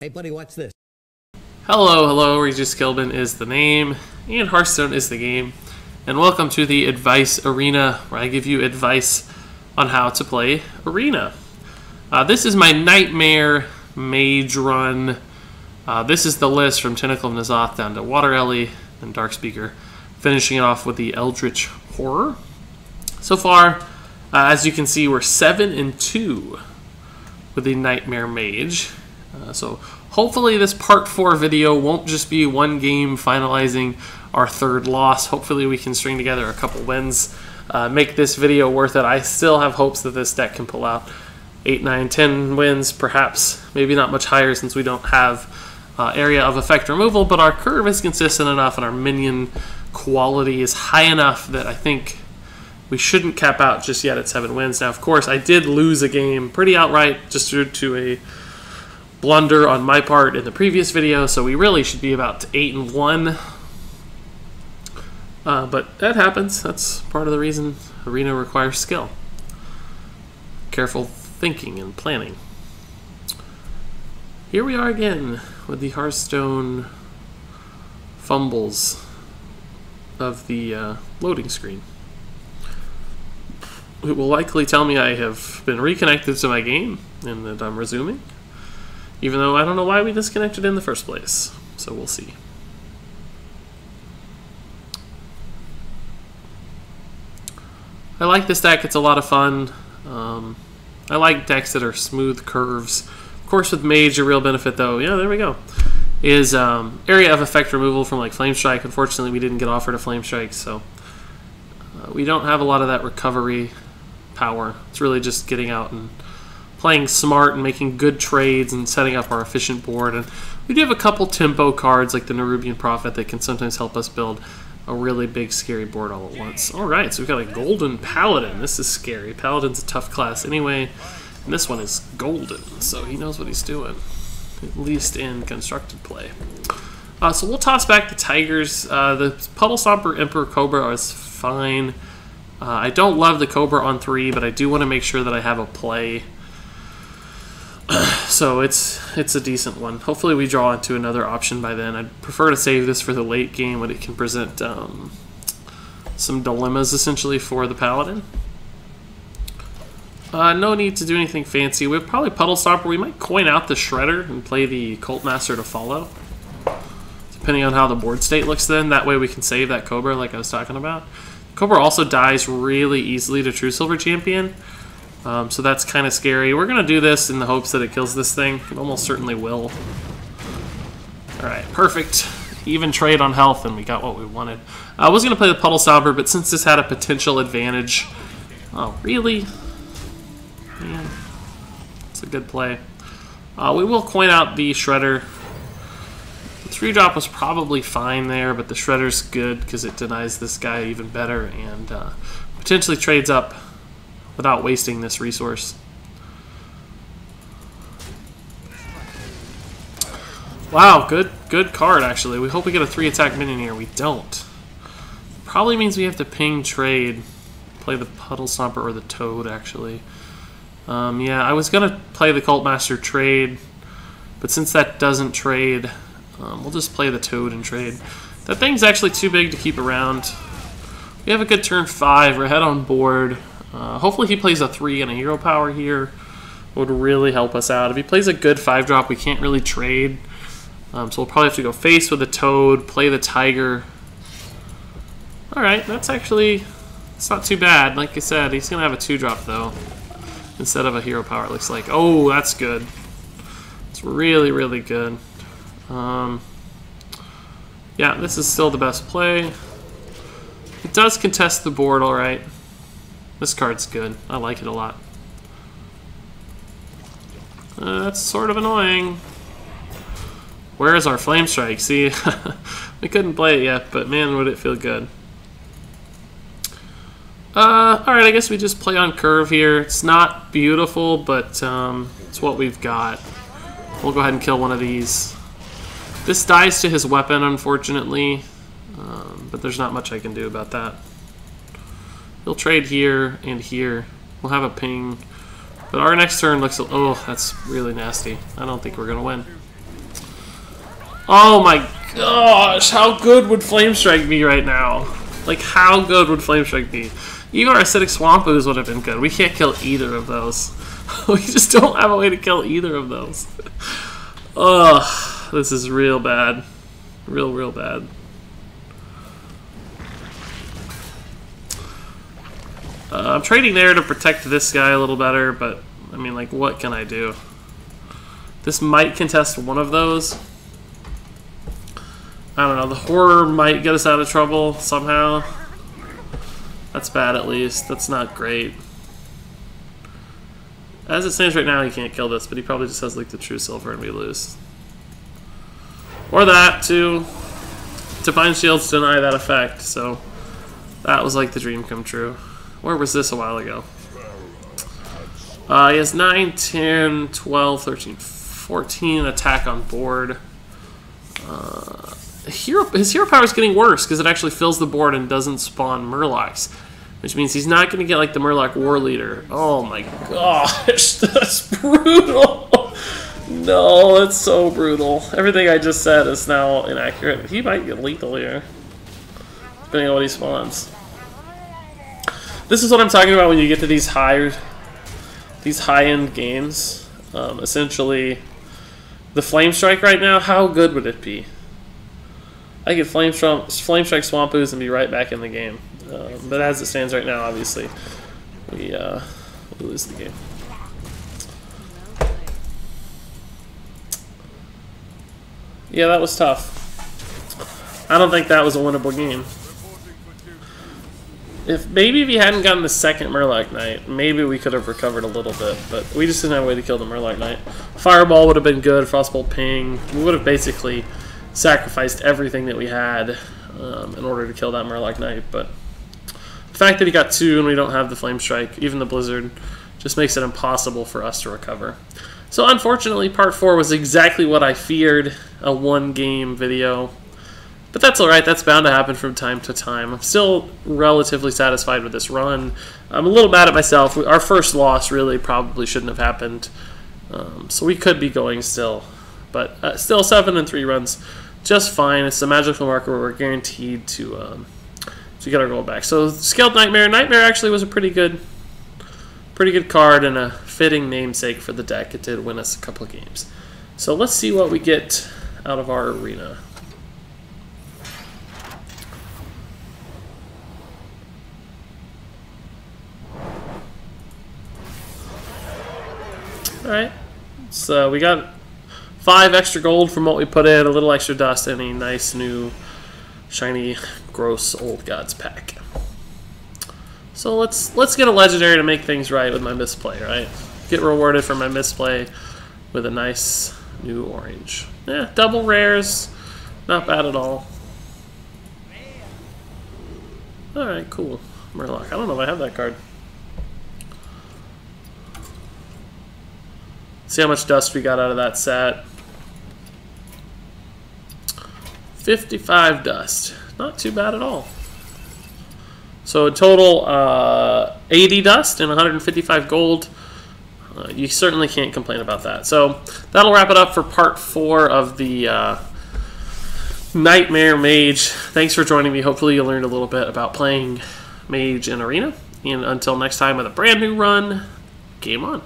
Hey buddy, watch this. Hello, Regis Kilbin is the name, and Hearthstone is the game. And welcome to the Advice Arena, where I give you advice on how to play Arena. This is my Nightmare Mage run. This is the list from Tentacle of N'Zoth down to Water Ellie and Darkspeaker, finishing it off with the Eldritch Horror. So far, as you can see, we're 7-2 with the Nightmare Mage. So hopefully this part 4 video won't just be one game finalizing our third loss. Hopefully we can string together a couple wins, make this video worth it. I still have hopes that this deck can pull out 8, 9, 10 wins, perhaps. Maybe not much higher since we don't have area of effect removal, but our curve is consistent enough and our minion quality is high enough that I think we shouldn't cap out just yet at 7 wins. Now, of course, I did lose a game pretty outright just due to a blunder on my part in the previous video, so we really should be about 8-1. But that happens. That's part of the reason Arena requires skill. Careful thinking and planning. Here we are again with the Hearthstone fumbles of the loading screen. It will likely tell me I have been reconnected to my game and that I'm resuming, even though I don't know why we disconnected in the first place. So we'll see. I like this deck. It's a lot of fun. I like decks that are smooth curves. Of course, with Mage, a real benefit, though, yeah, there we go, is area of effect removal from like Flame Strike. Unfortunately, we didn't get offered a Flame Strike, so we don't have a lot of that recovery power. It's really just getting out and playing smart and making good trades and setting up our efficient board. And we do have a couple tempo cards like the Nerubian Prophet that can sometimes help us build a really big scary board all at once. Alright, so we've got a Golden Paladin. This is scary. Paladin's a tough class anyway, and this one is golden, so he knows what he's doing, at least in constructed play. So we'll toss back the Tigers. The Puddle Stomper Emperor Cobra is fine. I don't love the Cobra on 3, but I do want to make sure that I have a play. So it's a decent one. Hopefully we draw into another option by then. I'd prefer to save this for the late game when it can present some dilemmas essentially for the Paladin. No need to do anything fancy. We'll probably Puddle Stomper. We might coin out the Shredder and play the Cult Master to follow, depending on how the board state looks then. That way we can save that Cobra like I was talking about. Cobra also dies really easily to True Silver Champion. So that's kind of scary. We're going to do this in the hopes that it kills this thing. It almost certainly will. Alright, perfect. Even trade on health, and we got what we wanted. I was going to play the Puddle Stomper, but since this had a potential advantage... Oh, really? Man, it's a good play. We will coin out the Shredder. The 3-drop was probably fine there, but the Shredder's good because it denies this guy even better and potentially trades up without wasting this resource. Wow, good card actually. We hope we get a 3-attack minion here. We don't. Probably means we have to ping trade. Play the Puddle Stomper or the Toad actually. Yeah, I was gonna play the Cult Master trade, but since that doesn't trade, we'll just play the Toad and trade. That thing's actually too big to keep around. We have a good turn 5. We're ahead on board. Hopefully he plays a 3 and a hero power here. Would really help us out. If he plays a good 5-drop, we can't really trade. So we'll probably have to go face with the Toad, play the Tiger. Alright, that's actually... it's not too bad. Like I said, he's going to have a 2-drop though, instead of a hero power, it looks like. Oh, that's good. It's really, really good. Yeah, this is still the best play. It does contest the board alright. This card's good. I like it a lot. That's sort of annoying. Where is our Flame Strike? See, we couldn't play it yet, but man, would it feel good. Alright, I guess we just play on curve here. It's not beautiful, but it's what we've got. We'll go ahead and kill one of these. This dies to his weapon, unfortunately, but there's not much I can do about that. He'll trade here and here. We'll have a ping. But our next turn looks... oh, that's really nasty. I don't think we're going to win. Oh my gosh, how good would Flame Strike be right now? Like, how good would Flame Strike be? Even our Acidic Swamp Ooze would have been good. We can't kill either of those. We just don't have a way to kill either of those. Ugh, this is real bad. Real bad. I'm trading there to protect this guy a little better, but, I mean, like, what can I do? This might contest one of those. I don't know, the Horror might get us out of trouble somehow. That's bad, at least. That's not great. As it stands right now, he can't kill this, but he probably just has, like, the True Silver and we lose. Or that, too. Divine Shields deny that effect, so that was, like, the dream come true. Where was this a while ago? He has 9, 10, 12, 13, 14 attack on board. His hero power is getting worse because it actually fills the board and doesn't spawn Murlocs, which means he's not going to get like the Murloc War Leader. Oh my gosh, that's brutal. No, that's so brutal. Everything I just said is now inaccurate. He might get lethal here, depending on what he spawns. This is what I'm talking about when you get to these high-end games. Essentially, the Flame Strike right now, how good would it be? I could Flame Strike Swamp Ooze and be right back in the game. But as it stands right now, obviously, we lose the game. Yeah, that was tough. I don't think that was a winnable game. Maybe if he hadn't gotten the second Murloc Knight, maybe we could have recovered a little bit, but we just didn't have a way to kill the Murloc Knight. Fireball would have been good, Frostbolt Ping. We would have basically sacrificed everything that we had in order to kill that Murloc Knight, but the fact that he got 2 and we don't have the Flame Strike, even the Blizzard, just makes it impossible for us to recover. So unfortunately, part 4 was exactly what I feared, a one-game video. But that's alright, that's bound to happen from time to time. I'm still relatively satisfied with this run. I'm a little mad at myself. Our first loss really probably shouldn't have happened. So we could be going still. But still 7 and 3 runs, just fine. It's a magical marker where we're guaranteed to get our gold back. So Scaled Nightmare. Nightmare actually was a pretty good card and a fitting namesake for the deck. It did win us a couple of games. So let's see what we get out of our arena. Alright, so we got 5 extra gold from what we put in, a little extra dust, and a nice new shiny gross old gods pack. So let's get a legendary to make things right with my misplay, right? Get rewarded for my misplay with a nice new orange. Yeah, double rares, not bad at all. Alright, cool. Murloc, I don't know if I have that card. See how much dust we got out of that set. 55 dust. Not too bad at all. So in total, 80 dust and 155 gold. You certainly can't complain about that. So that'll wrap it up for part 4 of the Nightmare Mage. Thanks for joining me. Hopefully you learned a little bit about playing Mage in Arena. And until next time with a brand new run, game on.